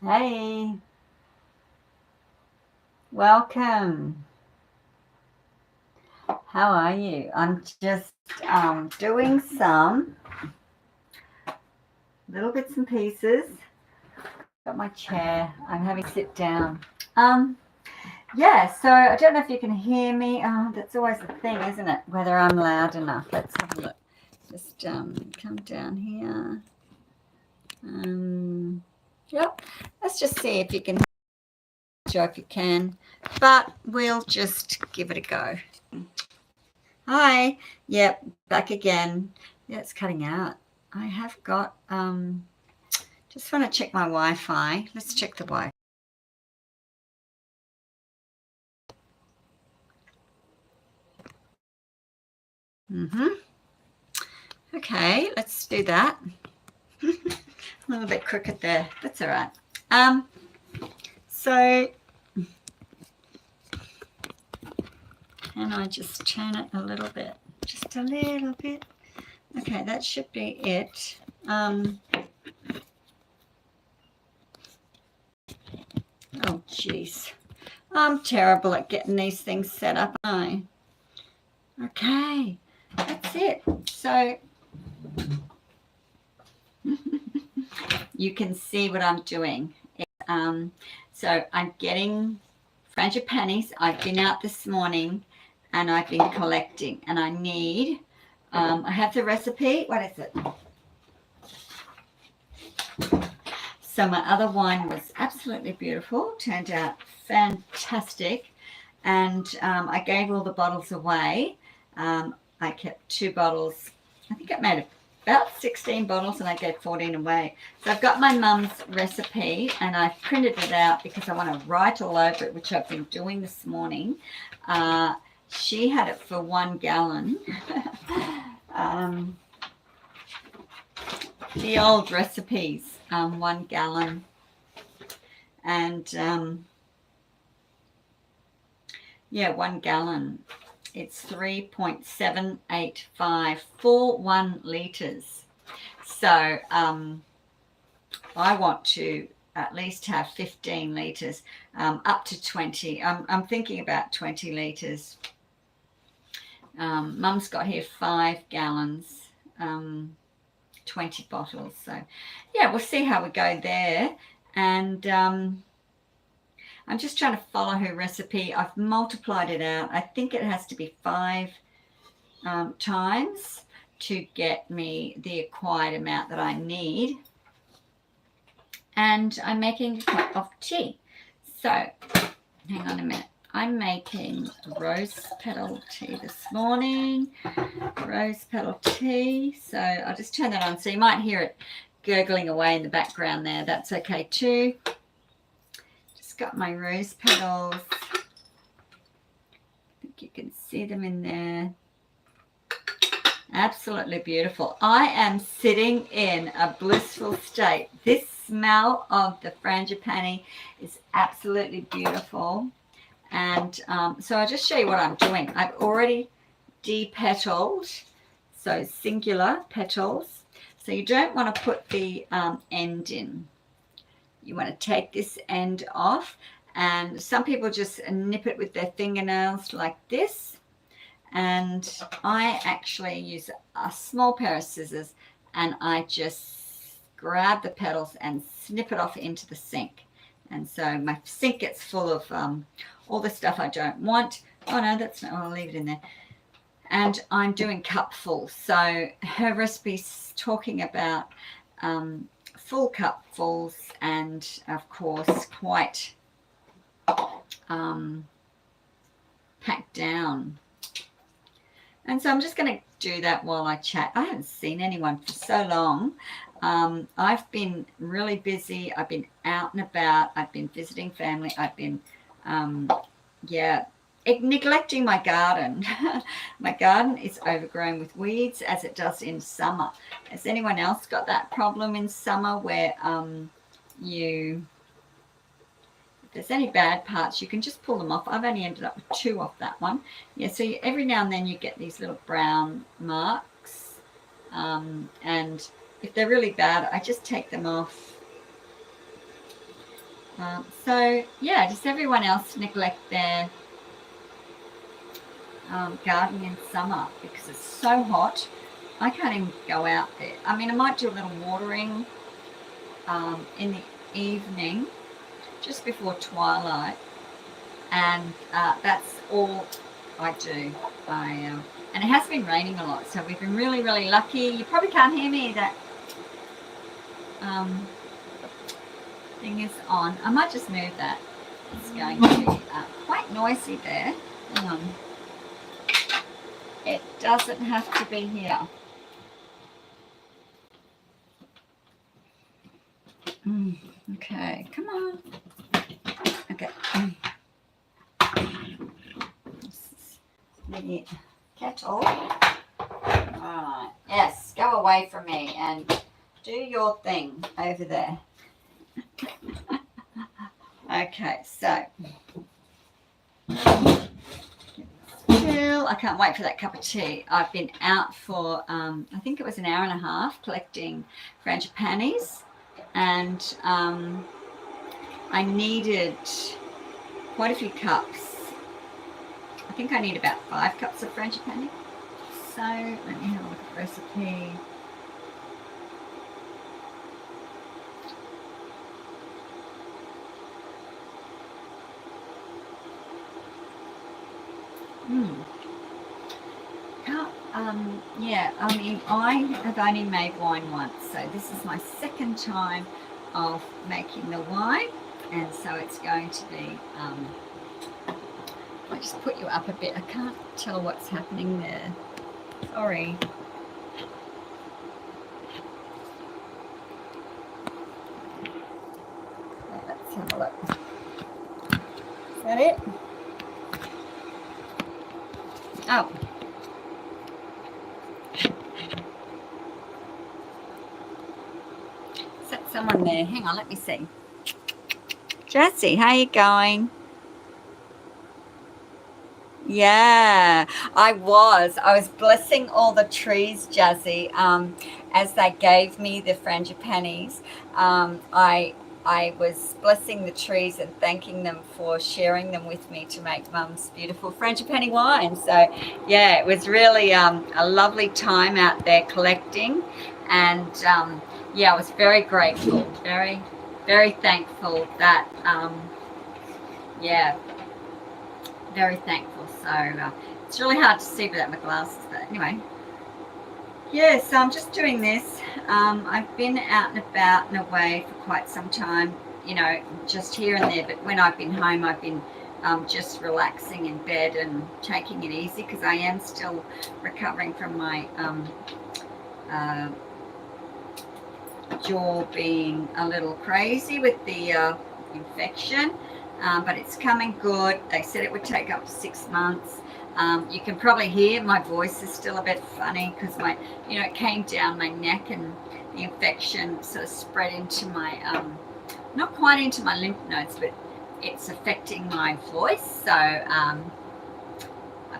Hey, welcome. How are you? I'm just doing some little bits and pieces. Got my chair. I'm having to sit down. Um, yeah, so I don't know if you can hear me. That's always the thing, isn't it? Whether I'm loud enough. Let's have a look. Just come down here. Um, yep. Let's just see if you can. Sure if you can, but we'll just give it a go. Hi. Yep, back again. Yeah, it's cutting out. I have got just want to check my Wi-Fi. Let's check the Wi-Fi. Mm-hmm. Okay, let's do that. A little bit crooked there. That's all right. So can I just turn it a little bit? Just a little bit. Okay, that should be it. Oh, jeez. I'm terrible at getting these things set up, aren't I? Okay, that's it. So you can see what I'm doing. So I'm getting frangipanis. I've been out this morning and I've been collecting, and I need, I have the recipe. What is it? So my other wine was absolutely beautiful, turned out fantastic, and I gave all the bottles away. I kept 2 bottles. I think I made about 16 bottles and I gave 14 away. So I've got my mum's recipe and I've printed it out because I want to write all over it, which I've been doing this morning. She had it for 1 gallon. The old recipes, 1 gallon. And yeah, 1 gallon. It's 3.78541 litres. So I want to at least have 15 litres, up to 20. I'm thinking about 20 litres. Mum's got here 5 gallons, 20 bottles. So yeah, we'll see how we go there. And I'm just trying to follow her recipe. I've multiplied it out. I think it has to be 5 times to get me the acquired amount that I need. And I'm making a cup of tea. So, hang on a minute. I'm making rose petal tea this morning. Rose petal tea. So I'll just turn that on. So you might hear it gurgling away in the background there. That's okay too. Got my rose petals. I think you can see them in there. Absolutely beautiful. I am sitting in a blissful state. This smell of the frangipani is absolutely beautiful. And so I'll just show you what I'm doing. I've already depetaled, so singular petals. So you don't want to put the end in. You want to take this end off, and some people just nip it with their fingernails like this, and I actually use a small pair of scissors and I just grab the petals and snip it off into the sink. And so my sink gets full of all the stuff I don't want. Oh no, that's not, I'll leave it in there. And I'm doing cupfuls. So her recipe's talking about full cupfuls, and of course quite packed down. And so I'm just going to do that while I chat. I haven't seen anyone for so long. I've been really busy. I've been out and about. I've been visiting family. I've been neglecting my garden. My garden is overgrown with weeds, as it does in summer. Has anyone else got that problem in summer where if there's any bad parts, you can just pull them off? I've only ended up with 2 off that one. Yeah, so every now and then you get these little brown marks, and if they're really bad, I just take them off So yeah, does everyone else neglect their garden in summer because it's so hot? I can't even go out there. I mean, I might do a little watering in the evening, just before twilight, and that's all I do. And it has been raining a lot, so we've been really, really lucky. You probably can't hear me. That thing is on. I might just move that. It's going to be quite noisy there. Hang on. It doesn't have to be here. Okay, come on. Okay. The kettle. Alright. Yes, go away from me and do your thing over there. Okay, so I can't wait for that cup of tea. I've been out for I think it was an hour and a half collecting Frangipanis, and I needed quite a few cups. I think I need about 5 cups of Frangipani. So let me have a look at the recipe. Yeah, I mean, I have only made wine once, so this is my second time of making the wine, and so it's going to be, I just put you up a bit. I can't tell what's happening there. Sorry. Let's have a look. Is that it? Oh. Is that someone there? Hang on, let me see. Jessie, how you going? Yeah, I was blessing all the trees, Jazzy, as they gave me the Frangipanis. I was blessing the trees and thanking them for sharing them with me to make Mum's beautiful Frangipani wine. So, yeah, it was really a lovely time out there collecting, and yeah, I was very grateful, very, very thankful that yeah, very thankful. So it's really hard to see without my glasses, but anyway. Yeah, so I'm just doing this. I've been out and about and away for quite some time, you know, just here and there, but when I've been home, I've been just relaxing in bed and taking it easy, because I am still recovering from my jaw being a little crazy with the infection. But it's coming good. They said it would take up to 6 months. You can probably hear my voice is still a bit funny because it came down my neck, and the infection sort of spread into my, not quite into my lymph nodes, but it's affecting my voice. So I've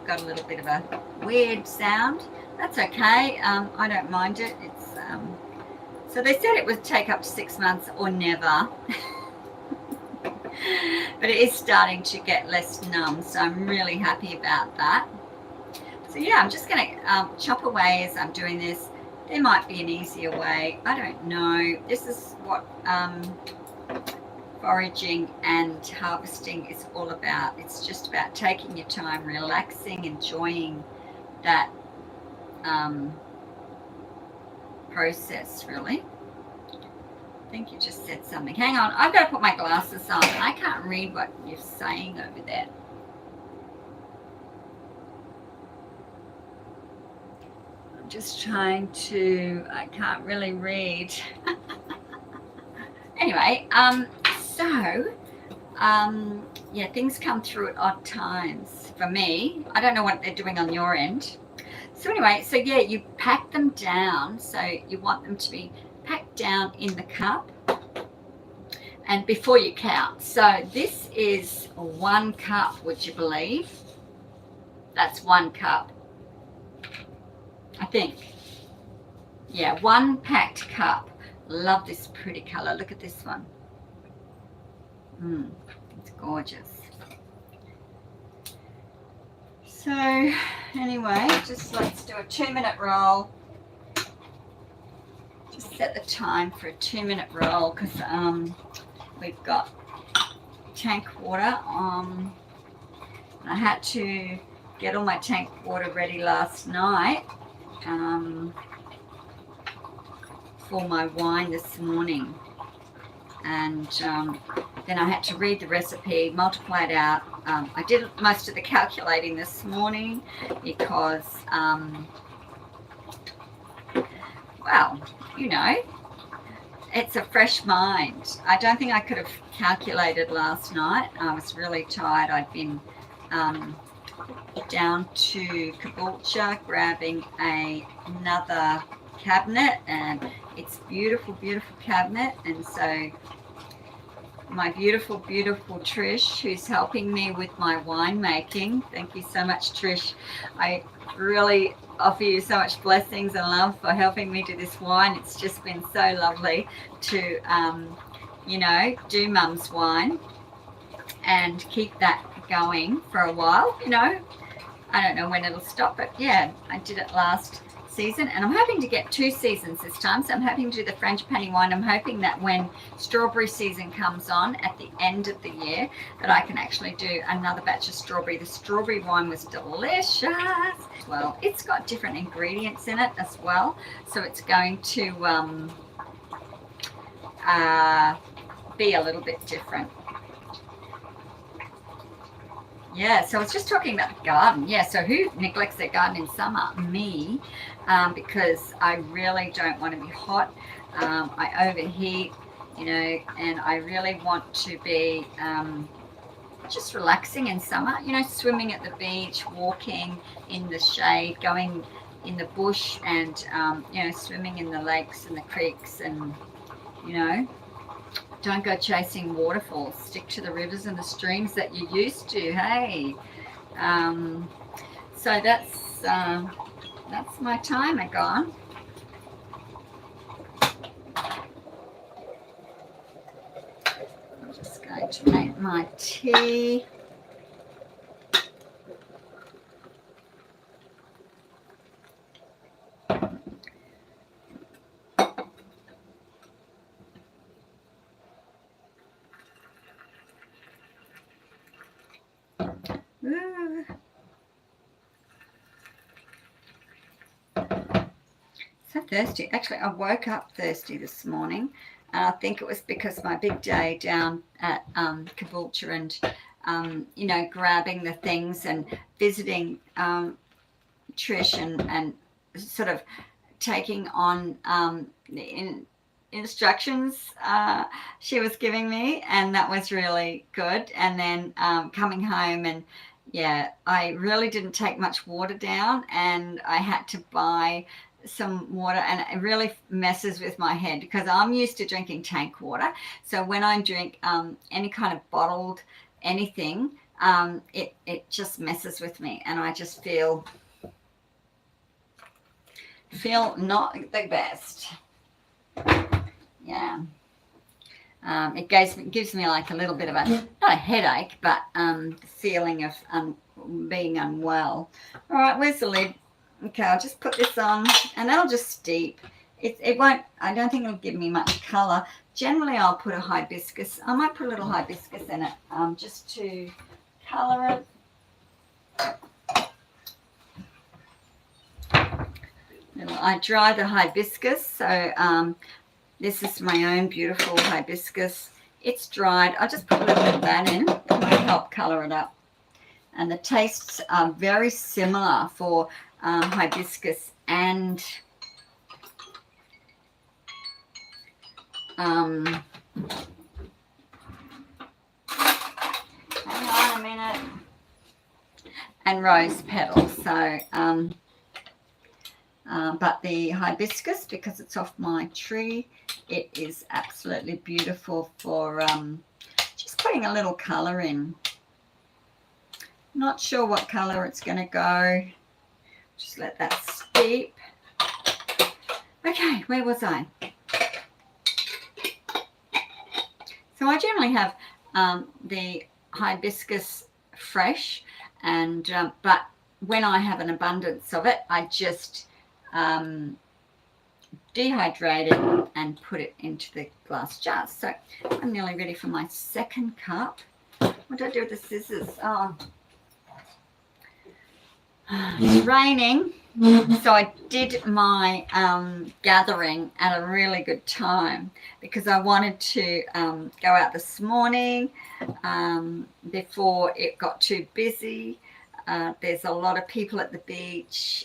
got a little bit of a weird sound. That's okay. I don't mind it. It's so they said it would take up to 6 months or never. But it is starting to get less numb, so I'm really happy about that. So yeah, I'm just going to chop away as I'm doing this. There might be an easier way. I don't know. This is what foraging and harvesting is all about. It's just about taking your time, relaxing, enjoying that process, really. I think you just said something. Hang on, I've got to put my glasses on. I can't read what you're saying over there. I'm just trying to, I can't really read. Anyway, yeah, things come through at odd times for me. I don't know what they're doing on your end. So anyway, so yeah, you pack them down. So you want them to be packed down in the cup, and before you count. So this is 1 cup, would you believe? That's 1 cup, I think. Yeah, 1 packed cup. Love this pretty color. Look at this one. It's gorgeous. So anyway, just let's do a 2-minute roll. Just set the time for a 2-minute roll because we've got tank water. I had to get all my tank water ready last night for my wine this morning, and then I had to read the recipe, multiply it out. I did most of the calculating this morning because well, you know, it's a fresh mind. I don't think I could have calculated last night. I was really tired. I'd been down to Caboolture grabbing another cabinet, and it's beautiful cabinet. And so my beautiful Trish, who's helping me with my wine making, thank you so much, Trish. I really offer you so much blessings and love for helping me do this wine. It's just been so lovely to you know, do Mum's wine and keep that going for a while. You know, I don't know when it'll stop, but yeah, I did it last season, and I'm hoping to get 2 seasons this time. So I'm hoping to do the Frangipani wine. I'm hoping that when strawberry season comes on at the end of the year, that I can actually do another batch of strawberry. The strawberry wine was delicious. Well, it's got different ingredients in it as well, so it's going to be a little bit different. Yeah, so I was just talking about the garden. Yeah, so who neglects their garden in summer? Me, because I really don't want to be hot. I overheat, you know, and I really want to be just relaxing in summer. You know, swimming at the beach, walking in the shade, going in the bush, and, you know, swimming in the lakes and the creeks, and, you know, don't go chasing waterfalls. Stick to the rivers and the streams that you used to. Hey, so that's my timer gone. I'm just going to make my tea. So thirsty. Actually, I woke up thirsty this morning, and I think it was because my big day down at Caboolture and you know, grabbing the things and visiting Trish and sort of taking on the instructions she was giving me, and that was really good. And then coming home, and yeah, I really didn't take much water down, and I had to buy some water, and it really messes with my head because I'm used to drinking tank water. So when I drink any kind of bottled anything, it just messes with me, and I just feel not the best. Yeah. It gives me like a little bit of a, not a headache, but the feeling of being unwell. All right, where's the lid? Okay, I'll just put this on, and that'll just steep. It won't, I don't think it'll give me much colour. Generally, I'll put a hibiscus. I might put a little hibiscus in it just to colour it. I dry the hibiscus, so this is my own beautiful hibiscus. It's dried. I'll just put a little bit of that in to help colour it up. And the tastes are very similar for hibiscus and hang on a minute, and rose petals. So but the hibiscus, because it's off my tree, it is absolutely beautiful for just putting a little colour in. Not sure what colour it's going to go. Just let that steep. Okay, where was I? So I generally have the hibiscus fresh, and but when I have an abundance of it, I just dehydrate it and put it into the glass jars. So I'm nearly ready for my second cup. What do I do with the scissors? Oh, it's raining. So I did my gathering at a really good time because I wanted to go out this morning before it got too busy. There's a lot of people at the beach.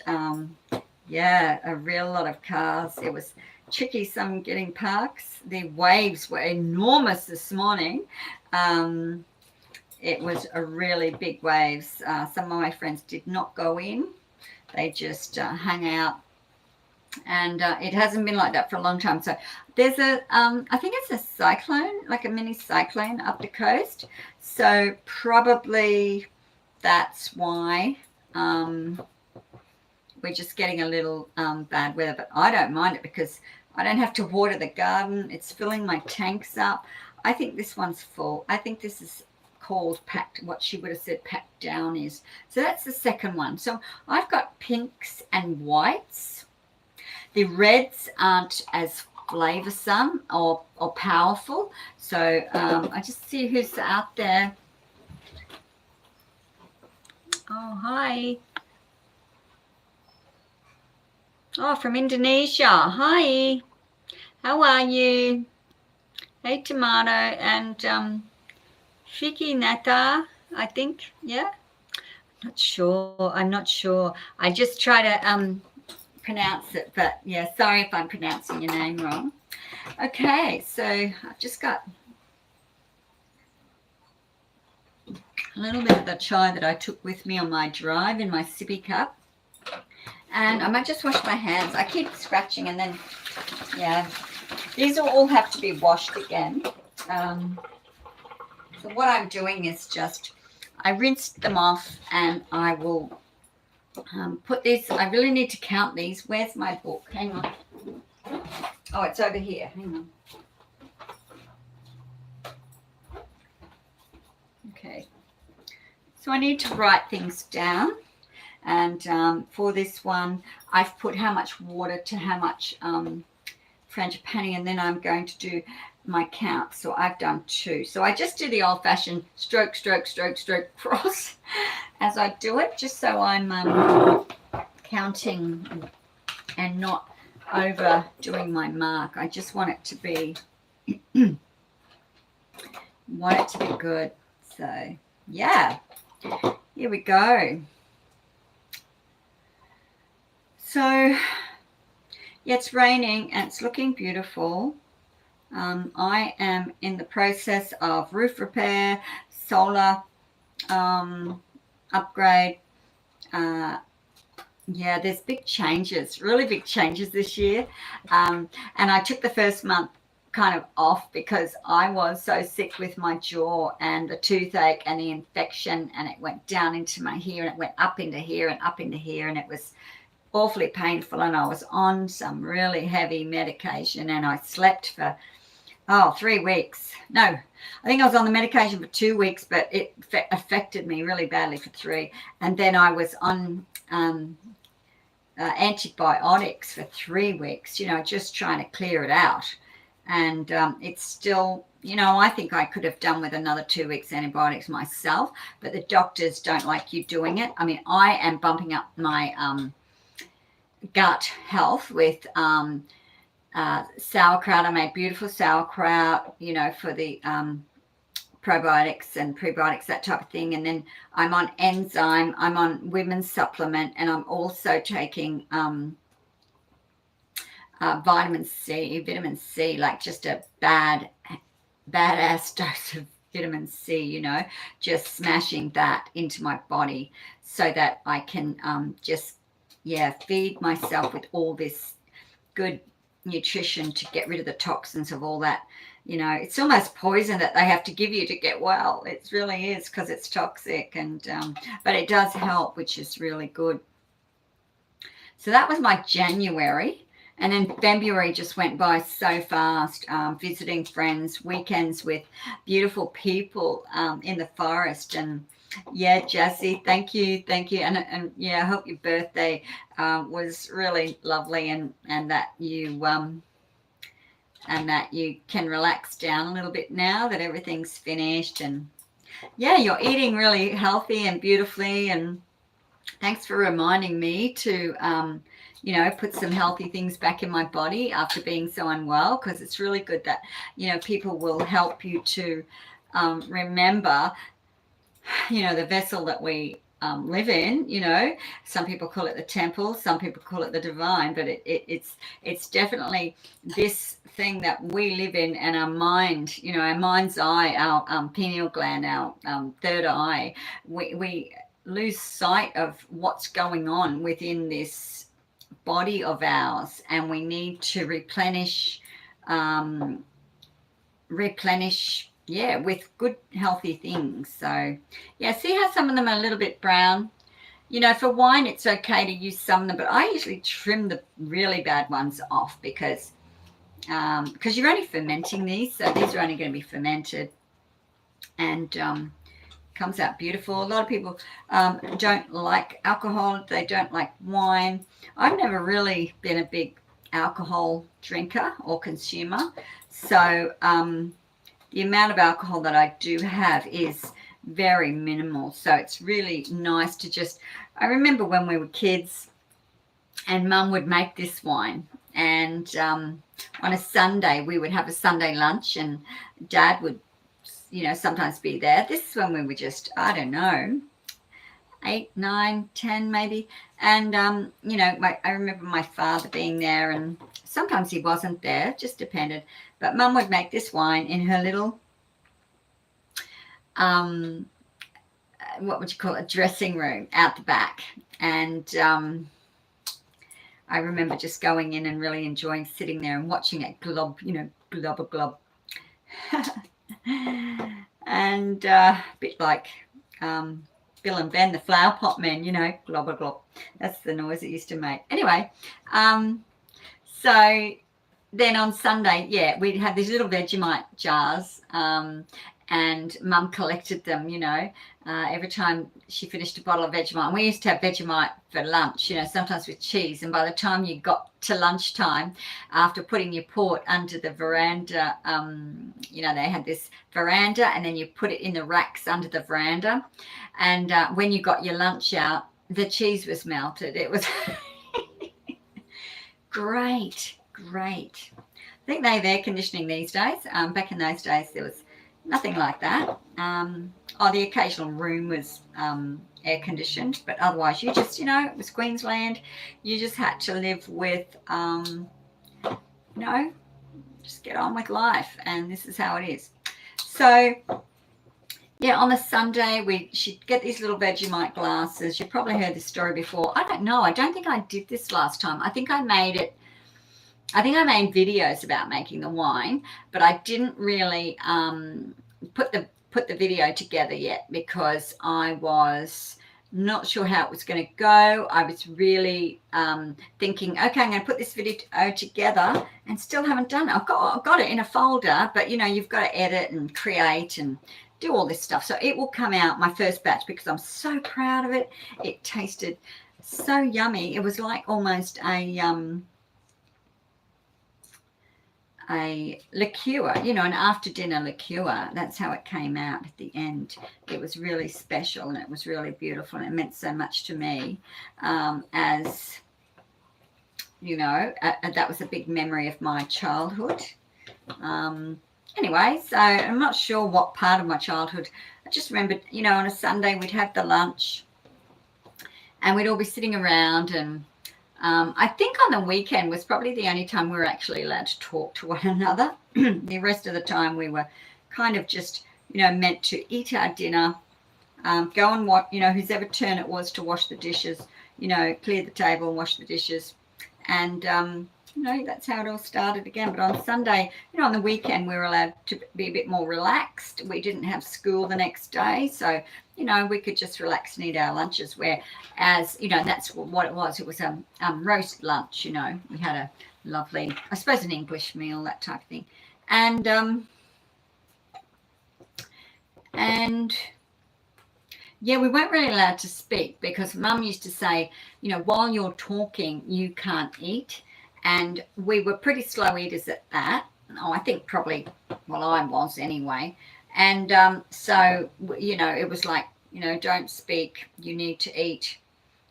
Yeah, a real lot of cars. It was tricky, some getting parks. The waves were enormous this morning. It was a really big waves. Some of my friends did not go in. They just hung out. And it hasn't been like that for a long time. So there's I think it's a cyclone, like a mini cyclone up the coast. So probably that's why we're just getting a little bad weather. But I don't mind it because I don't have to water the garden. It's filling my tanks up. I think this one's full. I think this is called packed, what she would have said packed down is. So that's the second one. So I've got pinks and whites. The reds aren't as flavoursome or powerful. So I just see who's out there. Oh, hi. Oh, from Indonesia. Hi. How are you? Hey, Tomato and Fiki Nata, I think. Yeah. I'm not sure. I just try to pronounce it, but yeah, sorry if I'm pronouncing your name wrong. Okay, so I've just got a little bit of the chai that I took with me on my drive in my sippy cup. And I might just wash my hands. I keep scratching and then, yeah, these will all have to be washed again. So what I'm doing is just, I rinsed them off and I will put these, I really need to count these. Where's my book? Hang on. Oh, it's over here. Hang on. Okay. So I need to write things down. And for this one, I've put how much water to how much frangipani, and then I'm going to do my count. So I've done 2. So I just do the old-fashioned stroke, stroke, stroke, stroke, cross as I do it, just so I'm counting and not overdoing my mark. I just want it to be, good. So yeah, here we go. So yeah, it's raining and it's looking beautiful. I am in the process of roof repair, solar upgrade. Yeah, there's big changes, really big changes this year. And I took the first month kind of off because I was so sick with my jaw and the toothache and the infection, and it went down into my ear and it went up into here and up into here, and it was awfully painful, and I was on some really heavy medication, and I slept for 3 weeks. No, I think I was on the medication for 2 weeks, but it affected me really badly for 3. And then I was on antibiotics for 3 weeks, just trying to clear it out. And it's still, I think I could have done with another 2 weeks antibiotics myself, but the doctors don't like you doing it. I mean, I am bumping up my gut health with sauerkraut. I made beautiful sauerkraut, for the probiotics and prebiotics, that type of thing. And then I'm on enzyme, I'm on women's supplement, and I'm also taking vitamin C, like just a badass dose of vitamin C, just smashing that into my body so that I can just feed myself with all this good nutrition to get rid of the toxins of all that. It's almost poison that they have to give you to get well. It really is, because it's toxic, and but it does help, which is really good. So that was my January, And then February just went by so fast, visiting friends, weekends with beautiful people in the forest. And yeah, Jessie, thank you, thank you. And yeah, I hope your birthday was really lovely, and that you can relax down a little bit now that everything's finished. And yeah, you're eating really healthy and beautifully, and thanks for reminding me to put some healthy things back in my body after being so unwell, because it's really good that people will help you to remember the vessel that we live in. Some people call it the temple, some people call it the divine, but it's definitely this thing that we live in, and our mind, our mind's eye, our pineal gland, our third eye, we lose sight of what's going on within this body of ours, and we need to replenish, yeah, with good healthy things. So yeah, see how some of them are a little bit brown. For wine it's okay to use some of them, but I usually trim the really bad ones off, because you're only fermenting these, so these are only going to be fermented, and comes out beautiful. A lot of people don't like alcohol, they don't like wine. I've never really been a big alcohol drinker or consumer, so the amount of alcohol that I do have is very minimal. So it's really nice to just, I remember when we were kids and Mum would make this wine, and on a Sunday we would have a Sunday lunch, and Dad would sometimes be there. This is when we were just, I don't know, 8, 9, 10 maybe. And I remember my father being there, and sometimes he wasn't there, just depended. But Mum would make this wine in her little what would you call it, dressing room out the back. And I remember just going in and really enjoying sitting there and watching it glob, glob, glob. And a bit like Bill and Ben, the flower pot men, glob, glob. That's the noise it used to make. Anyway, so then on Sunday, yeah, we'd have these little Vegemite jars, and Mum collected them, every time she finished a bottle of Vegemite. And we used to have Vegemite for lunch, sometimes with cheese. And by the time you got to lunchtime, after putting your port under the veranda, they had this veranda, and then you put it in the racks under the veranda. And when you got your lunch out, the cheese was melted. It was great. I think they have air conditioning these days. Back in those days, there was nothing like that. The occasional room was air conditioned, but otherwise you just, it was Queensland. You just had to live with, just get on with life, and this is how it is. So yeah, on the Sunday, she'd get these little Vegemite glasses. You probably heard this story before. I don't know. I don't think I did this last time. I think I made videos about making the wine, but I didn't really put the video together yet, because I was not sure how it was going to go. I was really thinking, okay, I'm going to put this video together, and still haven't done it. I've got it in a folder, but you've got to edit and create and do all this stuff. So it will come out, my first batch, because I'm so proud of it. It tasted so yummy. It was like almost a liqueur, an after dinner liqueur. That's how it came out at the end. It was really special, and it was really beautiful, and it meant so much to me, as that was a big memory of my childhood. Anyway, so I'm not sure what part of my childhood. I just remembered, on a Sunday we'd have the lunch, and we'd all be sitting around, and I think on the weekend was probably the only time we were actually allowed to talk to one another. The rest of the time we were kind of just, meant to eat our dinner, go and watch, whosever turn it was to wash the dishes, clear the table and wash the dishes. And, that's how it all started again. But on Sunday, on the weekend, we were allowed to be a bit more relaxed. We didn't have school the next day. So, we could just relax and eat our lunches, whereas, that's what it was. It was a roast lunch, We had a lovely. I suppose an English meal, that type of thing. And yeah, we weren't really allowed to speak because Mum used to say, you know, while you're talking, you can't eat. And we were pretty slow eaters at that. Oh, I think probably, well, I was anyway. And so, you know, it was like, you know, don't speak, you need to eat.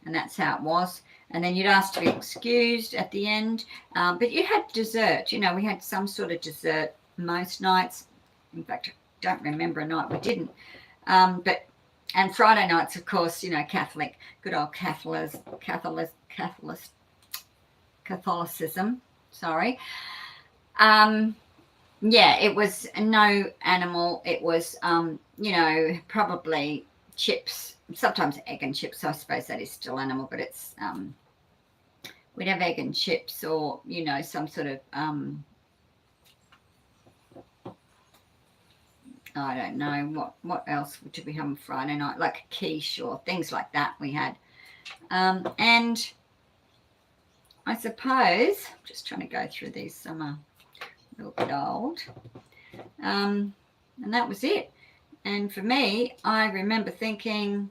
And that's how it was. And then you'd ask to be excused at the end. But you had dessert, you know, we had some sort of dessert most nights. In fact, I don't remember a night we didn't. And Friday nights, of course, you know, Catholic, good old Catholicism. Sorry. Yeah, it was no animal. It was, you know, probably chips, sometimes egg and chips. I suppose that is still animal, but it's, we'd have egg and chips or, you know, some sort of, I don't know, what else did we have on Friday night? Like a quiche or things like that we had. And I suppose, just trying to go through these, some are a little bit old. And that was it. And for me, I remember thinking,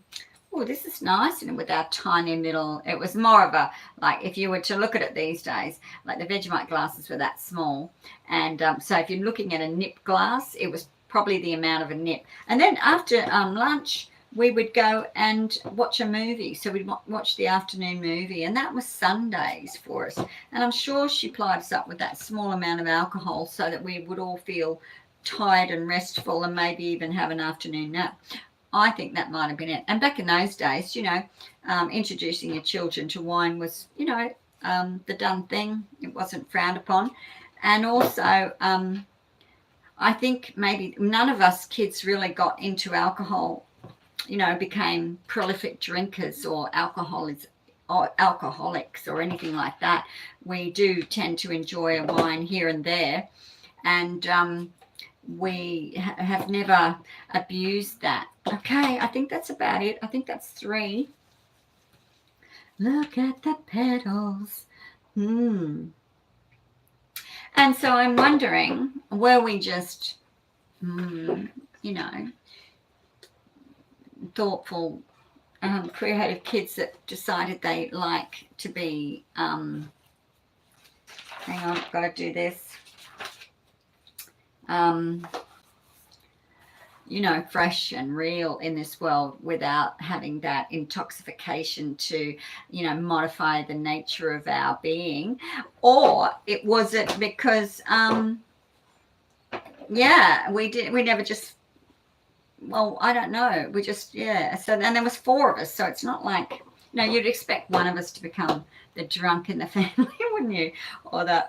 oh, this is nice. And with our tiny little, it was more of a, like if you were to look at it these days, like the Vegemite glasses were that small. And so if you're looking at a nip glass, it was probably the amount of a nip. And then after lunch, we would go and watch a movie. So we'd watch the afternoon movie, and that was Sundays for us. And I'm sure she plied us up with that small amount of alcohol so that we would all feel tired and restful and maybe even have an afternoon nap. I think that might have been it. And back in those days, you know, introducing your children to wine was, you know, the done thing. It wasn't frowned upon. And also, I think maybe none of us kids really got into alcohol, you know, became prolific drinkers or alcoholics or anything like that. We do tend to enjoy a wine here and there. And we have never abused that. Okay, I think that's about it. I think that's 3. Look at the petals. And so I'm wondering, were we just, you know, thoughtful, creative kids that decided they like to be, hang on, I've got to do this, you know, fresh and real in this world without having that intoxication to, you know, modify the nature of our being? Or it was it because, yeah, we never just, well, I don't know. We just, yeah. So, and there was 4 of us. So it's not like, you know, you'd expect one of us to become the drunk in the family, wouldn't you? Or the,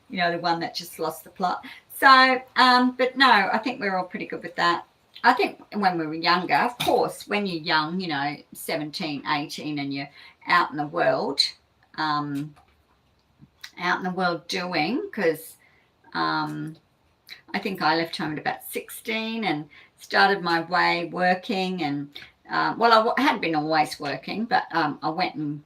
you know, the one that just lost the plot. So, but no, I think we're all pretty good with that. I think when we were younger, of course, when you're young, you know, 17, 18, and you're out in the world doing, because I think I left home at about 16 and started my way working. And, well, I had been always working, but I went and,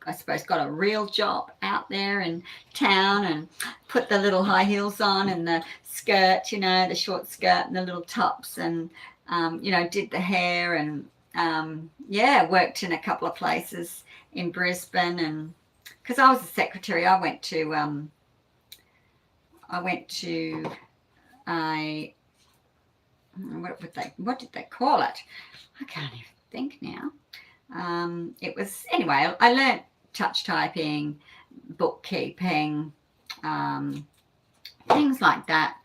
I suppose, got a real job out there in town and put the little high heels on and the skirt, you know, the short skirt and the little tops, and, you know, did the hair and, yeah, worked in a couple of places in Brisbane. And because I was a secretary, I went to a, what did they call it? I can't even think now. It was, anyway, I learnt touch typing, bookkeeping, things like that.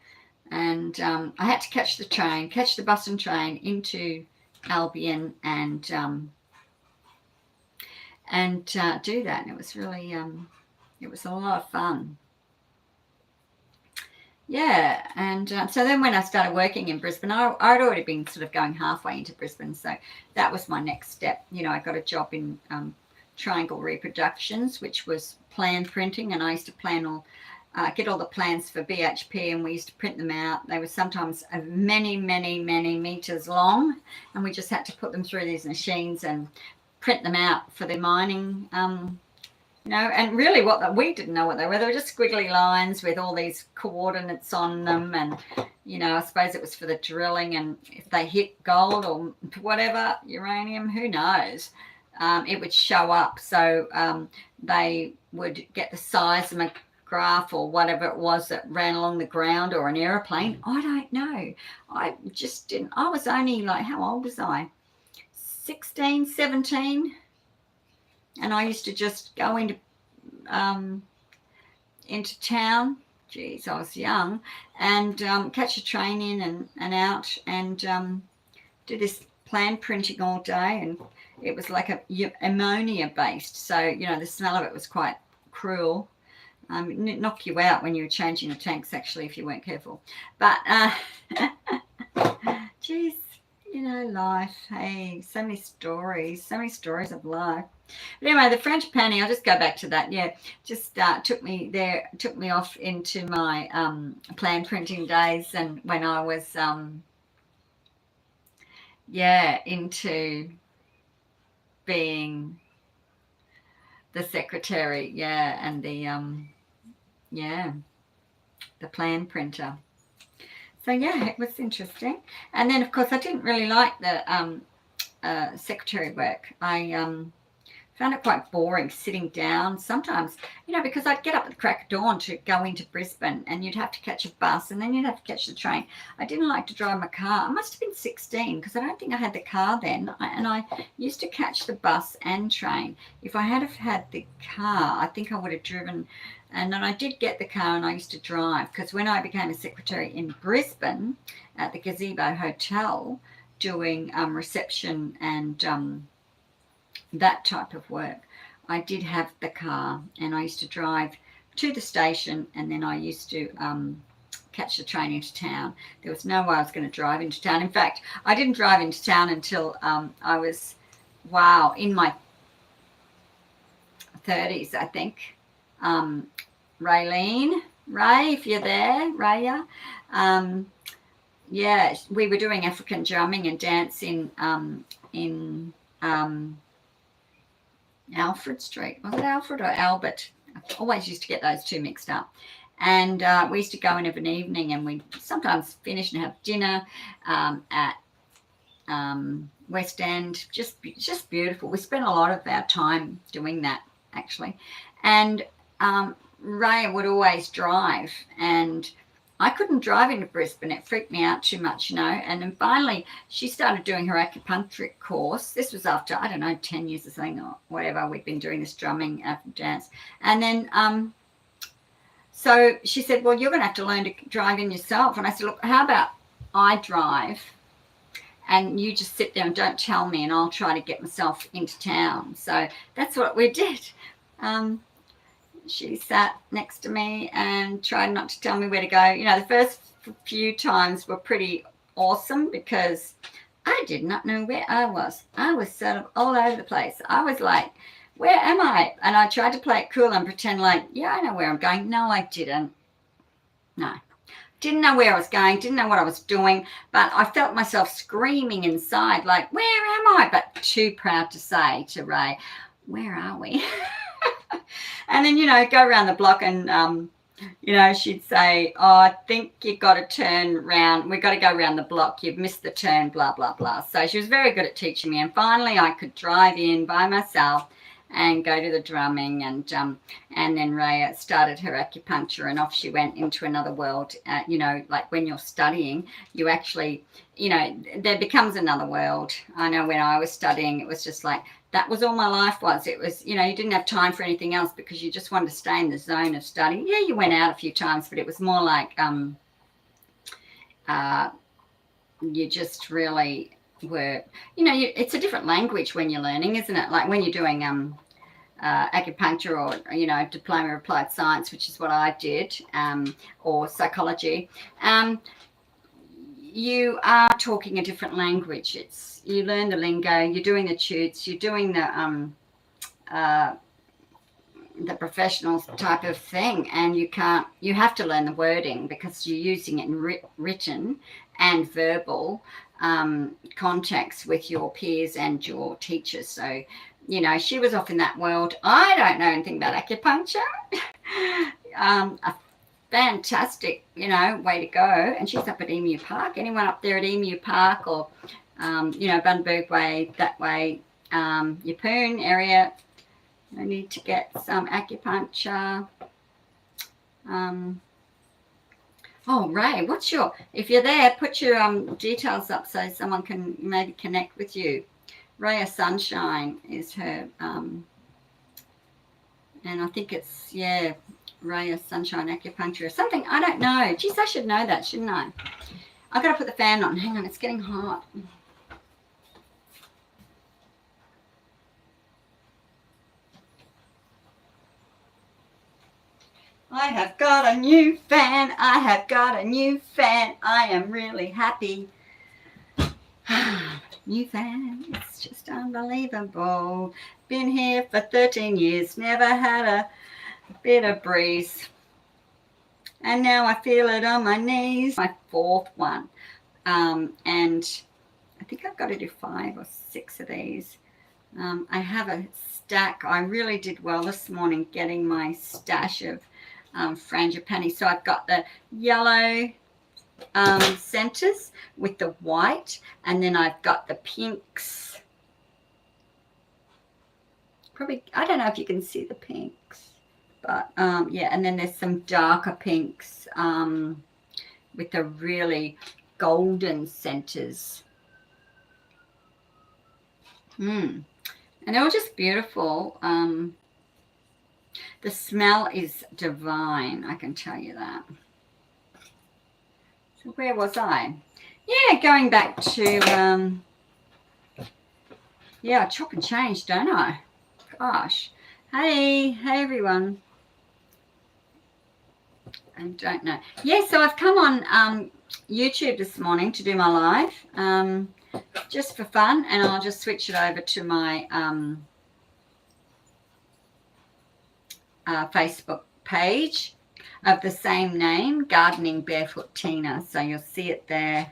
And I had to catch the bus and train into Albion and do that. And it was really, it was a lot of fun. Yeah, and so then when I started working in Brisbane, I'd already been sort of going halfway into Brisbane, so that was my next step. You know, I got a job in Triangle Reproductions, which was plan printing, and I used to get all the plans for BHP, and we used to print them out. They were sometimes many, many, many meters long, and we just had to put them through these machines and print them out for the mining And really we didn't know what they were. They were just squiggly lines with all these coordinates on them. And, I suppose it was for the drilling, and if they hit gold or whatever, uranium, who knows, it would show up. So they would get the seismograph or whatever it was that ran along the ground, or an aeroplane. I don't know. I just didn't. I was only like, how old was I? 16, 17. And I used to just go into town. Geez, I was young, and catch a train in and out, and do this plan printing all day. And it was like ammonia based, so the smell of it was quite cruel. It'd knock you out when you were changing the tanks, actually, if you weren't careful. But geez, life. Hey, so many stories of life. But anyway, the Frangipani, I'll just go back to that. Yeah, just took me off into my plan printing days, and when I was into being the secretary, and the plan printer. So it was interesting. And then of course I didn't really like the secretary work. I found it quite boring sitting down sometimes, because I'd get up at the crack of dawn to go into Brisbane, and you'd have to catch a bus, and then you'd have to catch the train. I didn't like to drive my car. I must have been 16, because I don't think I had the car then. And I used to catch the bus and train. If I had have had the car, I think I would have driven. And then I did get the car, and I used to drive, because when I became a secretary in Brisbane at the Gazebo Hotel doing reception and that type of work, I did have the car, and I used to drive to the station, and then I used to catch the train into town. There was no way I was going to drive into town. In fact, I didn't drive into town until I was, in my 30s, I think. Ray, if you're there, Raya. We were doing African drumming and dance in Alfred Street. Was it Alfred or Albert? I always used to get those two mixed up. And we used to go in of an evening, and we'd sometimes finish and have dinner at West End. Just beautiful. We spent a lot of our time doing that, actually. And Ray would always drive, and I couldn't drive into Brisbane. It freaked me out too much, And then finally, she started doing her acupuncture course. This was after, 10 years or something, or whatever. We'd been doing this drumming dance. And then, so she said, well, you're going to have to learn to drive in yourself. And I said, look, how about I drive, and you just sit there and don't tell me, and I'll try to get myself into town. So that's what we did. She sat next to me and tried not to tell me where to go. The first few times were pretty awesome, because I did not know where I was. I was sort of all over the place. I was like, where am I? And I tried to play it cool and pretend like, I know where I'm going. No, I didn't. No. Didn't know where I was going. Didn't know what I was doing. But I felt myself screaming inside, like, where am I? But too proud to say to Ray, where are we? And then, go around the block, and, she'd say, oh, I think you've got to turn round. We've got to go around the block. You've missed the turn, blah, blah, blah. So she was very good at teaching me. And finally, I could drive in by myself and go to the drumming. And then Raya started her acupuncture, and off she went into another world. Like when you're studying, you actually, there becomes another world. I know when I was studying, it was just like, that was all my life was. It was, you didn't have time for anything else, because you just wanted to stay in the zone of study. Yeah, you went out a few times, but it was more like you just really were, it's a different language when you're learning, isn't it? Like when you're doing acupuncture or, diploma of applied science, which is what I did, or psychology. You are talking a different language. You learn the lingo, you're doing the toots, you're doing the professional type of thing, and you have to learn the wording, because you're using it in written and verbal contacts with your peers and your teachers. So you know, she was off in that world. I don't know anything about acupuncture. A fantastic, you know, way to go. And she's up at Emu Park. Anyone up there at Emu Park or, you know, Bundaberg Way, that way, Yeppoon area, I need to get some acupuncture. Oh, Ray, what's your, if you're there, put your details up so someone can maybe connect with you. Raya Sunshine is her, and I think it's, yeah, Raya Sunshine Acupuncture or something. I don't know. Geez, I should know that, shouldn't I? I've got to put the fan on. Hang on, it's getting hot. I have got a new fan. I have got a new fan. I am really happy. New fan. It's just unbelievable. Been here for 13 years. Never had a bit of breeze. And now I feel it on my knees. My fourth one. And I think I've got to do 5 or 6 of these. I have a stack. I really did well this morning getting my stash of Frangipani. So I've got the yellow centers with the white, and then I've got the pinks. Probably, I don't know if you can see the pinks, but yeah, and then there's some darker pinks with the really golden centers. And they're all just beautiful. The smell is divine, I can tell you that. So where was I? Yeah, going back to, yeah, I chop and change, don't I? Gosh. Hey everyone. I don't know. Yeah, so I've come on YouTube this morning to do my live, just for fun, and I'll just switch it over to my Facebook page of the same name, Gardening Barefoot Tina. So you'll see it there.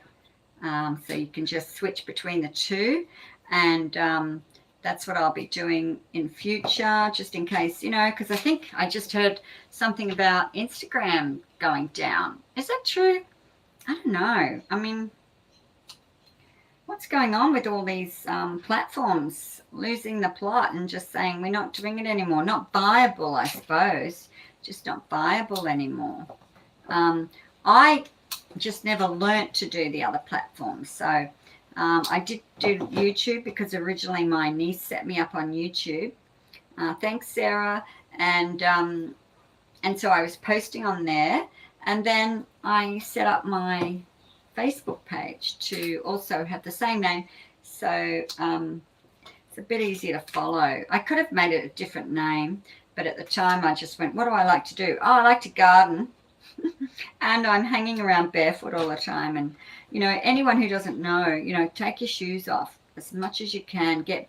So you can just switch between the two, and that's what I'll be doing in future, just in case, you know, because I think I just heard something about Instagram going down. Is that true? I don't know. I mean, what's going on with all these platforms losing the plot and just saying we're not doing it anymore? Not viable, I suppose. Just not viable anymore. I just never learnt to do the other platforms. So I did do YouTube because originally my niece set me up on YouTube. Thanks, Sarah. And so I was posting on there. And then I set up my Facebook page to also have the same name, so it's a bit easier to follow. I could have made it a different name, but at the time I just went, what do I like to do? Oh, I like to garden. And I'm hanging around barefoot all the time, and you know, anyone who doesn't know, you know, take your shoes off as much as you can, get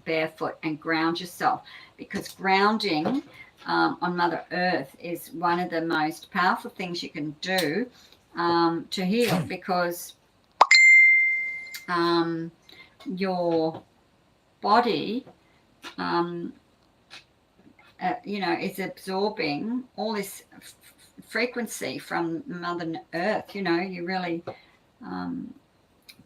barefoot and ground yourself, because grounding on Mother Earth is one of the most powerful things you can do to heal, because your body, you know, is absorbing all this frequency from Mother Earth. You know, you really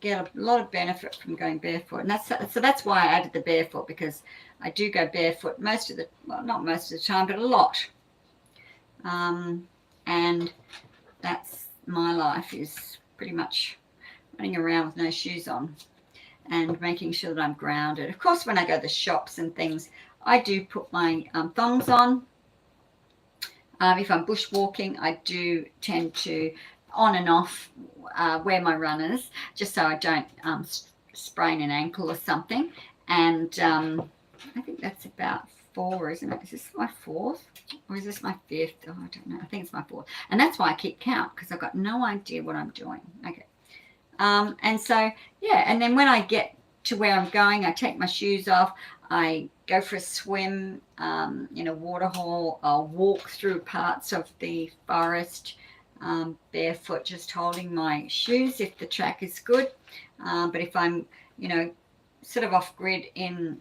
get a lot of benefit from going barefoot, and that's why I added the barefoot, because I do go barefoot most of the, well, not most of the time, but a lot, and that's my life, is pretty much running around with no shoes on and making sure that I'm grounded. Of course, when I go to the shops and things, I do put my thongs on. If I'm bushwalking, I do tend to on and off wear my runners, just so I don't sprain an ankle or something. And I think that's about 4, isn't it? Is this my 4th or is this my 5th? Oh, I don't know. I think it's my 4th. And that's why I keep count, because I've got no idea what I'm doing. Okay. And so, yeah, and then when I get to where I'm going, I take my shoes off. I go for a swim in a waterhole. I'll walk through parts of the forest barefoot, just holding my shoes if the track is good. But if I'm, you know, sort of off grid in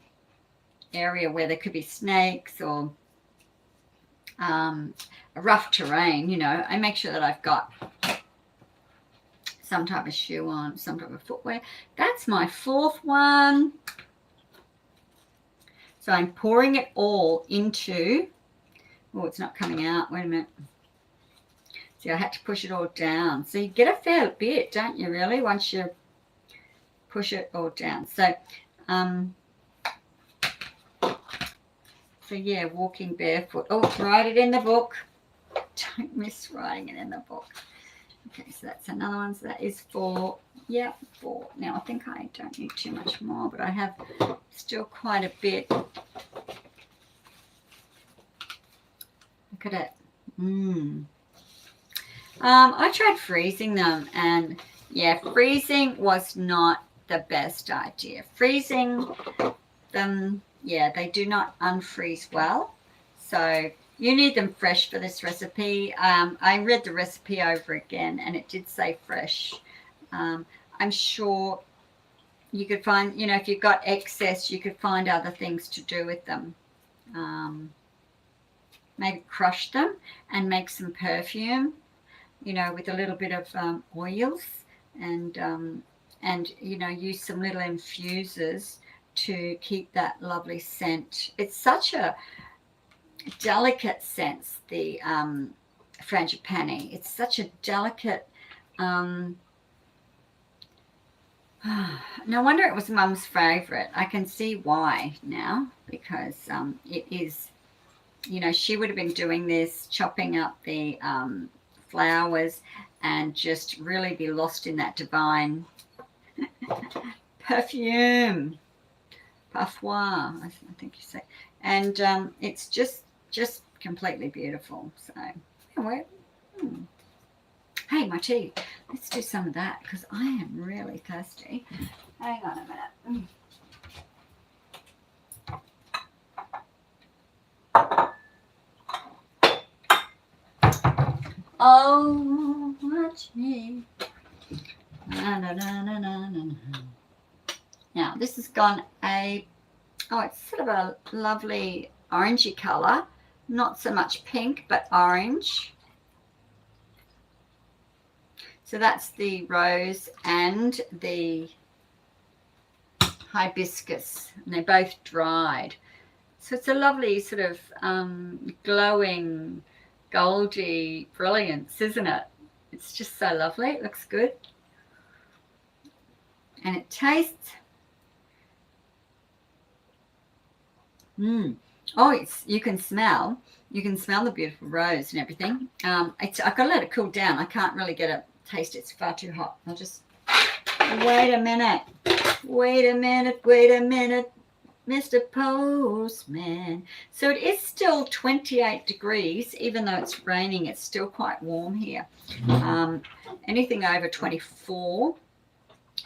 area where there could be snakes or a rough terrain, you know, I make sure that I've got some type of shoe on, some type of footwear. That's my fourth one. So I'm pouring it all into, oh, it's not coming out. Wait a minute. See, I had to push it all down. So you get a fair bit, don't you, really, once you push it all down. So, yeah, walking barefoot. Oh, write it in the book. Don't miss writing it in the book. Okay, so that's another one. So that is 4. Yeah, 4. Now, I think I don't need too much more, but I have still quite a bit. Look at it. I tried freezing them, and yeah, freezing was not the best idea. Freezing them, yeah, they do not unfreeze well. So you need them fresh for this recipe. I read the recipe over again, and it did say fresh. I'm sure you could find, you know, if you've got excess, you could find other things to do with them. Maybe crush them and make some perfume, you know, with a little bit of oils, and you know, use some little infusers to keep that lovely scent. It's such a delicate scent, the Frangipani. It's such a delicate. No wonder it was Mum's favourite. I can see why now, because it is, you know, she would have been doing this, chopping up the flowers, and just really be lost in that divine perfume, parfois, I think you say, and it's just completely beautiful. So anyway, hey, my tea. Let's do some of that because I am really thirsty. Hang on a minute. Oh, watch me. Na, na, na, na, na, na. Now, this has gone it's sort of a lovely orangey colour. Not so much pink, but orange. So that's the rose and the hibiscus, and they're both dried. So it's a lovely sort of glowing, goldy brilliance, isn't it? It's just so lovely. It looks good. And it tastes... Oh, you can smell the beautiful rose and everything. I've got to let it cool down. I can't really get a taste. It's far too hot. I'll just... Wait a minute, Mr. Postman. So it is still 28 degrees, even though it's raining. It's still quite warm here. Anything over 24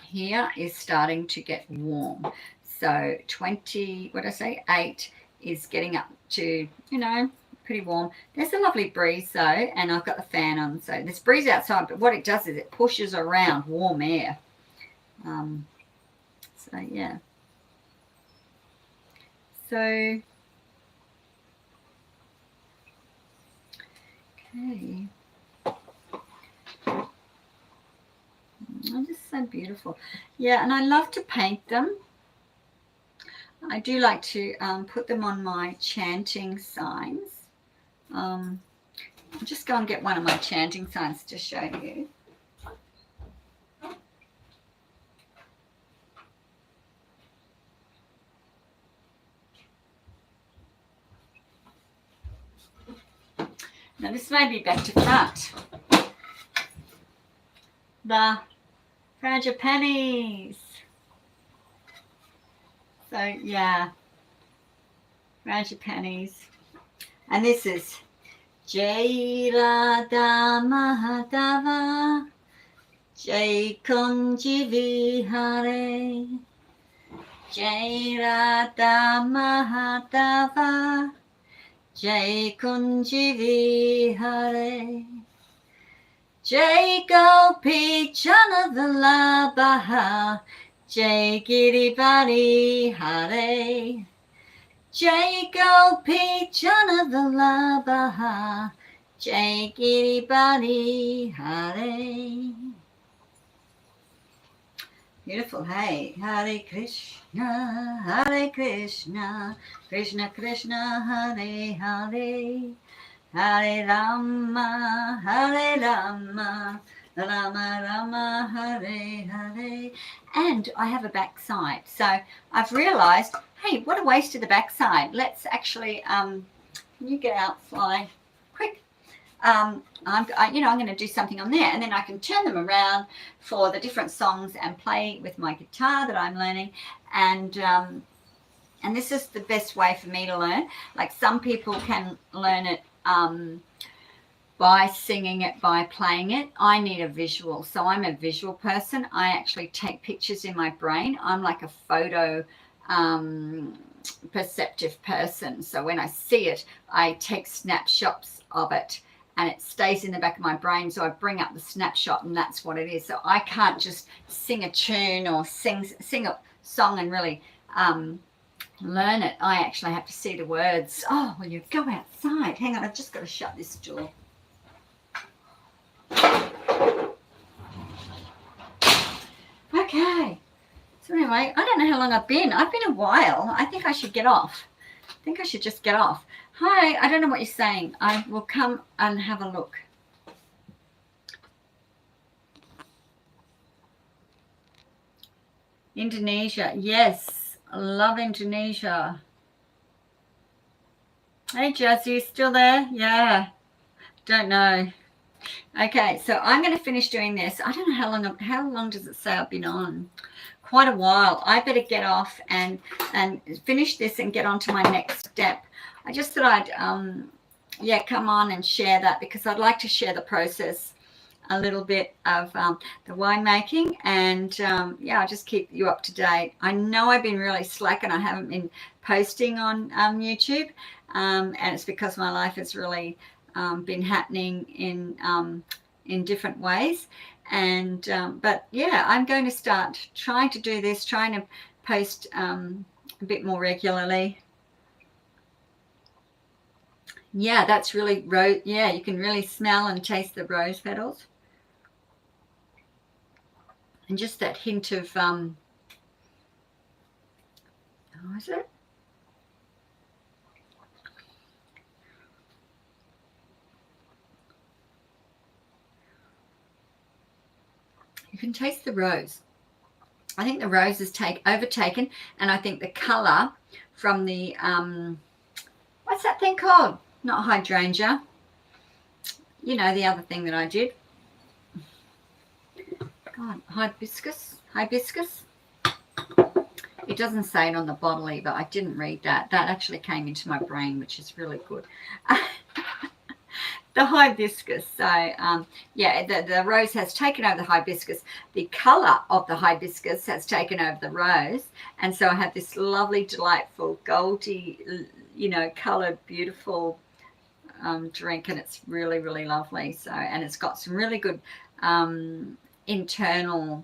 here is starting to get warm. So 8 is getting up to, you know, pretty warm. There's a lovely breeze though, and I've got the fan on. So there's breeze outside, but what it does is it pushes around warm air. So yeah. So, okay. Oh, just so beautiful. Yeah, and I love to paint them. I do like to put them on my chanting signs. I'll just go and get one of my chanting signs to show you. Now this may be back to front. The Frangipanis. So yeah, Frangipanis. And this is Jai Radha Mahadava Jai Kunji Vihare Jai Radha Mahadava Jai Kunji Vihare Jai Gopi Janavallabha Jai Girivani Hare Jago peach under the lava, Jakey body, Hare. Beautiful, hey. Hare Krishna, Hare Krishna, Krishna Krishna, Hare Hare, Hare Rama, Hare Rama, Rama Rama, Hare Hare. And I have a backside. So I've realized, hey, what a waste of the backside. Let's actually, can you get out, fly, quick. I'm going to do something on there, and then I can turn them around for the different songs and play with my guitar that I'm learning. And this is the best way for me to learn. Like some people can learn it by singing it, by playing it. I need a visual, so I'm a visual person. I actually take pictures in my brain. I'm like a photo perceptive person. So when I see it, I take snapshots of it, and it stays in the back of my brain. So I bring up the snapshot, and that's what it is. So I can't just sing a tune or sing a song and really learn it. I actually have to see the words. Oh, well, you go outside. Hang on, I've just got to shut this door. Okay. So anyway, I don't know how long I've been. I've been a while. I think I should get off. I think I should just get off. Hi, I don't know what you're saying. I will come and have a look. Indonesia. Yes, I love Indonesia. Hey, Jazzy, still there? Yeah. Don't know. Okay, so I'm going to finish doing this. I don't know how long does it say I've been on? Quite a while. I better get off and finish this and get on to my next step. I just thought I'd come on and share that, because I'd like to share the process a little bit of the winemaking, and I'll just keep you up to date. I know I've been really slack and I haven't been posting on YouTube, and it's because my life has really been happening in different ways. And but yeah, I'm going to start trying to do this, trying to post a bit more regularly. Yeah, that's really rose. Yeah, you can really smell and taste the rose petals, and just that hint of how is it? You can taste the rose. I think the rose is overtaken, and I think the colour from the what's that thing called? Not hydrangea. You know, the other thing that I did. God, hibiscus. It doesn't say it on the bottle either. I didn't read that. That actually came into my brain, which is really good. The hibiscus. So the rose has taken over the hibiscus. The colour of the hibiscus has taken over the rose, and so I have this lovely, delightful, goldy, coloured, beautiful drink, and it's really, really lovely. So, and it's got some really good internal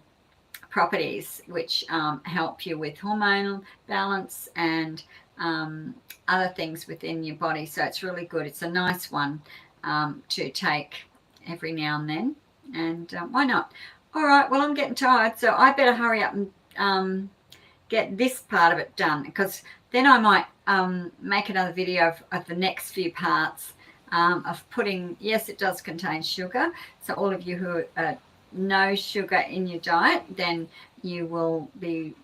properties which help you with hormonal balance and other things within your body. So it's really good. It's a nice one to take every now and then, and why not? All right, well, I'm getting tired, so I better hurry up and get this part of it done, because then I might make another video of the next few parts of putting. Yes, it does contain sugar, so all of you who no sugar in your diet, then you will be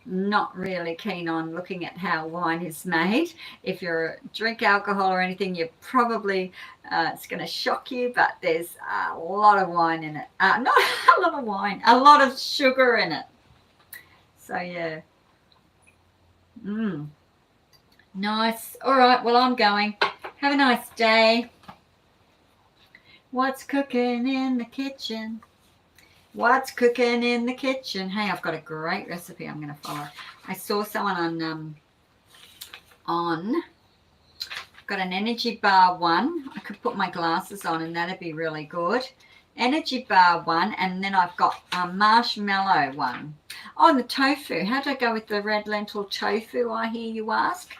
not really keen on looking at how wine is made. If you drink alcohol or anything, you're probably it's going to shock you, but there's a lot of wine in it. Not a lot of wine, a lot of sugar in it. So yeah. Nice. All right, well, I'm going. Have a nice day. What's cooking in the kitchen? What's cooking in the kitchen? Hey, I've got a great recipe I'm going to follow. I saw someone on got an energy bar one. I could put my glasses on and that'd be really good. Energy bar one, and then I've got a marshmallow one. Oh, and the tofu. How do I go with the red lentil tofu, I hear you ask?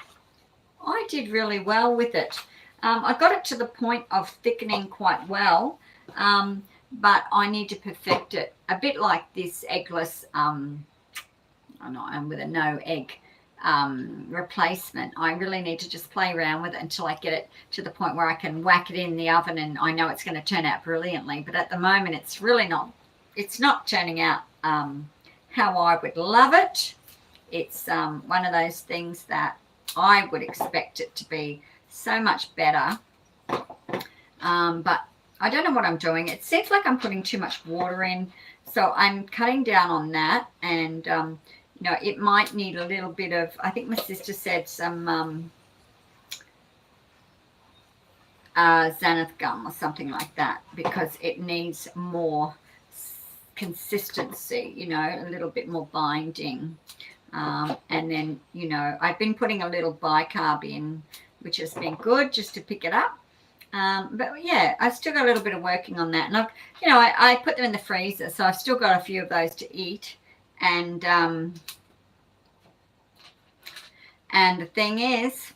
I did really well with it. I got it to the point of thickening quite well, but I need to perfect it. A bit like this eggless, with a no egg replacement. I really need to just play around with it until I get it to the point where I can whack it in the oven and I know it's going to turn out brilliantly. But at the moment, it's really not, it's not turning out how I would love it. It's one of those things that I would expect it to be so much better. But I don't know what I'm doing. It seems like I'm putting too much water in. So I'm cutting down on that. And, you know, it might need a little bit of, I think my sister said some xanthan gum or something like that, because it needs more consistency, you know, a little bit more binding. And then, you know, I've been putting a little bicarb in, which has been good just to pick it up. But yeah, I've still got a little bit of working on that. And I've, you know, I put them in the freezer, so I've still got a few of those to eat. And the thing is,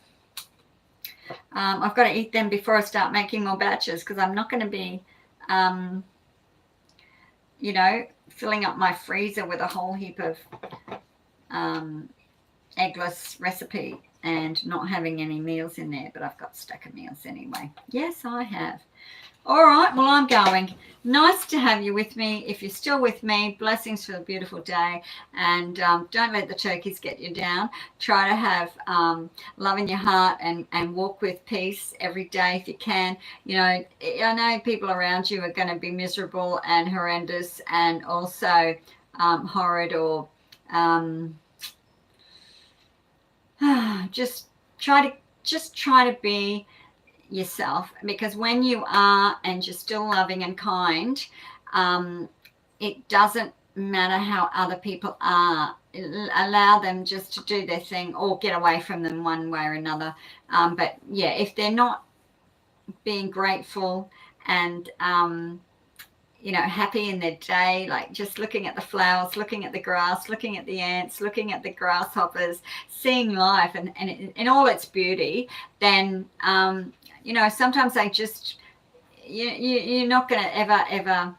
I've got to eat them before I start making more batches, because I'm not going to be, you know, filling up my freezer with a whole heap of eggless recipe and not having any meals in there. But I've got a stack of meals anyway. Yes, I have. All right, well, I'm going. Nice to have you with me. If you're still with me, blessings for a beautiful day. And don't let the turkeys get you down. Try to have love in your heart and walk with peace every day if you can. You know, I know people around you are going to be miserable and horrendous and also horrid, or just try to be yourself, because when you are and you're still loving and kind, it doesn't matter how other people are. Allow them just to do their thing, or get away from them one way or another. But yeah, if they're not being grateful and you know, happy in their day, like just looking at the flowers, looking at the grass, looking at the ants, looking at the grasshoppers, seeing life and in all its beauty, then you know, sometimes they just, you're not going to ever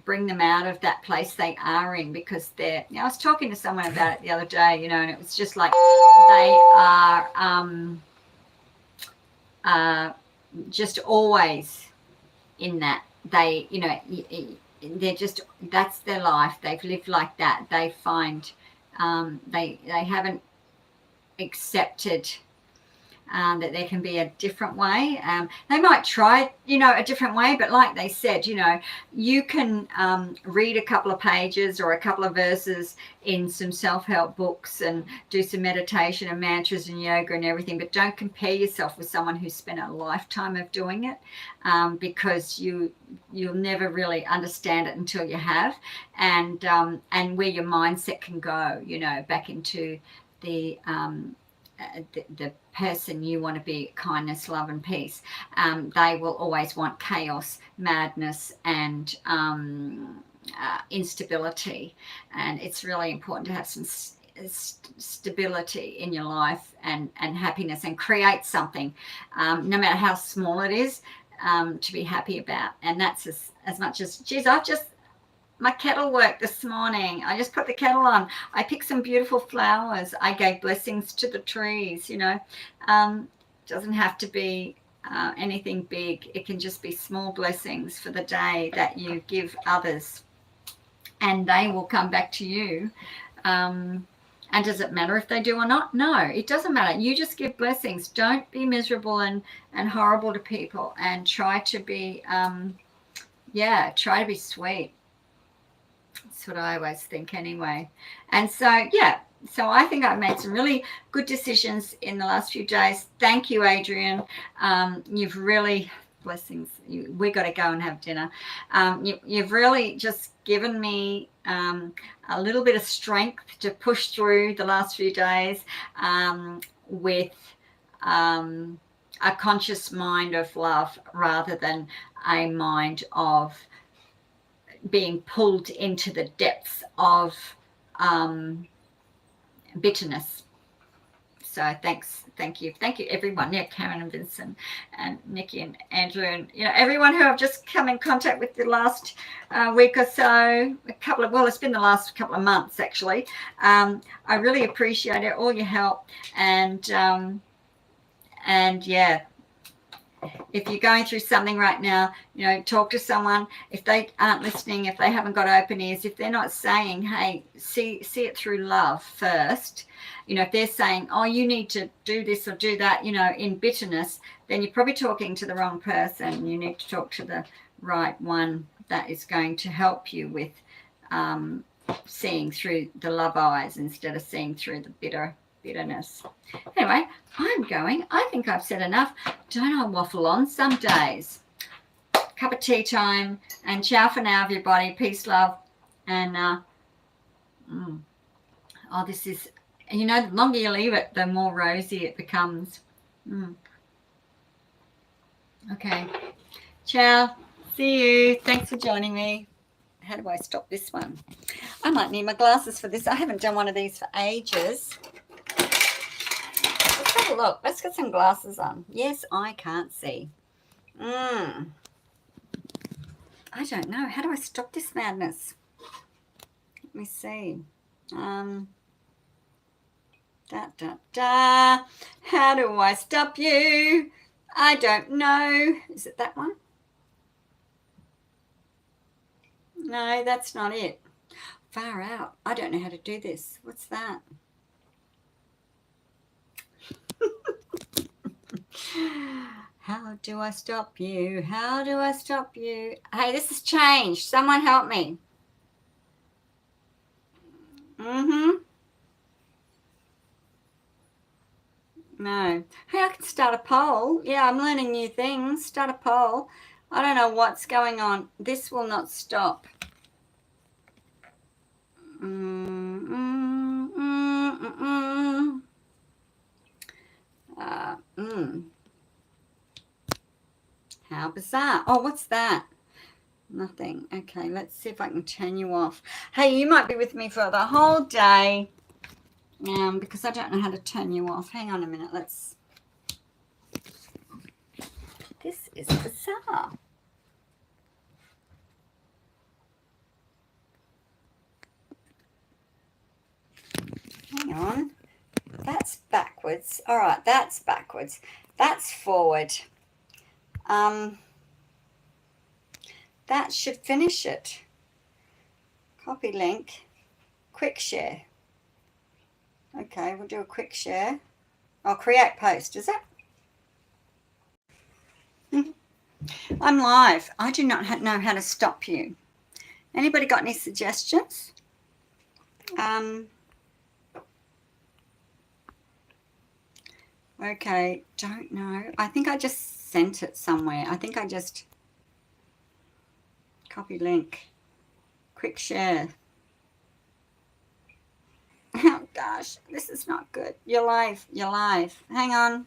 bring them out of that place they are in, because they're, you know, I was talking to someone about it the other day, you know, and it was just like they are just always in that. They, you know, they're just, that's their life. They've lived like that. They find they haven't accepted that there can be a different way. They might try, you know, a different way, but like they said, you know, you can read a couple of pages or a couple of verses in some self-help books and do some meditation and mantras and yoga and everything, but don't compare yourself with someone who's spent a lifetime of doing it, because you'll never really understand it until you have, and where your mindset can go, you know, back into the person you want to be, kindness, love and peace. They will always want chaos, madness and instability, and it's really important to have some stability in your life and happiness, and create something, no matter how small it is, to be happy about. And that's as much as, geez, my kettle worked this morning. I just put the kettle on. I picked some beautiful flowers. I gave blessings to the trees, you know. Doesn't have to be anything big. It can just be small blessings for the day that you give others, and they will come back to you. And does it matter if they do or not? No, it doesn't matter. You just give blessings. Don't be miserable and horrible to people, and try to be, try to be sweet. That's what I always think anyway. And so, yeah, so I think I've made some really good decisions in the last few days. Thank you, Adrian. You've really, blessings. We got to go and have dinner. You've really just given me a little bit of strength to push through the last few days with a conscious mind of love, rather than a mind of being pulled into the depths of bitterness. So thank you everyone. Yeah, Karen and Vincent and Nikki and Andrew and everyone who I've just come in contact with the last week or so, it's been the last couple of months actually. I really appreciate it, all your help, and yeah. If you're going through something right now, talk to someone. If they aren't listening, if they haven't got open ears, if they're not saying, hey, see it through love first, if they're saying, oh, you need to do this or do that, in bitterness, then you're probably talking to the wrong person. You need to talk to the right one that is going to help you with seeing through the love eyes instead of seeing through the bitterness. Anyway, I think I've said enough. Don't I waffle on some days? Cup of tea time, and ciao for now, everybody. Peace, love, and this is, the longer you leave it, the more rosy it becomes. Okay, ciao. See you. Thanks for joining me. How do I stop this one? I might need my glasses for this. I haven't done one of these for ages. Let's have a look. Let's get some glasses on. Yes, I can't see. I don't know. How do I stop this madness? Let me see. How do I stop you? I don't know. Is it that one? No, that's not it. Far out. I don't know how to do this. What's that? How do I stop you? How do I stop you? Hey, this has changed. Someone help me. No. Hey, I can start a poll. Yeah, I'm learning new things. Start a poll. I don't know what's going on. This will not stop. How bizarre. Oh, what's that? Nothing. Okay, let's see if I can turn you off. Hey, you might be with me for the whole day because I don't know how to turn you off. Hang on a minute. This is bizarre. Hang on. That's backwards. All right, that's backwards. That's forward. That should finish it. Copy link. Quick share. Okay, we'll do a quick share. I'll create post, is it? I'm live. I do not know how to stop you. Anybody got any suggestions? Okay, don't know. I think I just sent it somewhere. I think I just copy link. Quick share. Oh gosh, this is not good. You're live. You're live. Hang on.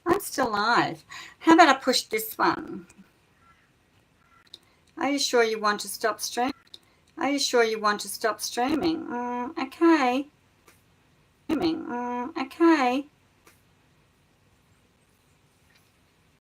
I'm still live. How about I push this one? Are you sure you want to stop streaming? Are you sure you want to stop streaming? Okay. Okay.